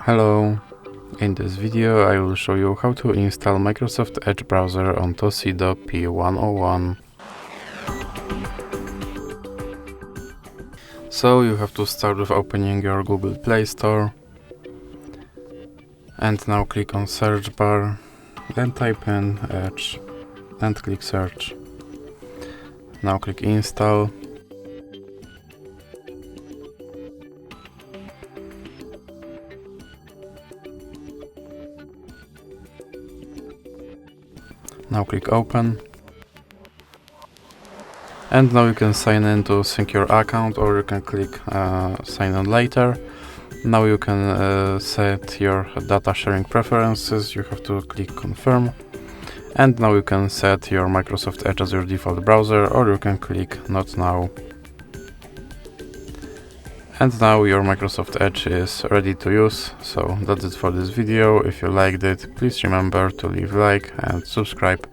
Hello! In this video I will show you how to install Microsoft Edge browser on TOSCIDO P101. So you have to start with opening your Google Play Store and now click on search bar, then type in Edge and click search. Now click install. Now click open. And now you can sign in to sync your account, or you can click sign in later. Now you can set your data sharing preferences. You have to click confirm. And now you can set your Microsoft Edge as your default browser, or you can click not now. And now your Microsoft Edge is ready to use. So that's it for this video. If you liked it, please remember to leave a like and subscribe.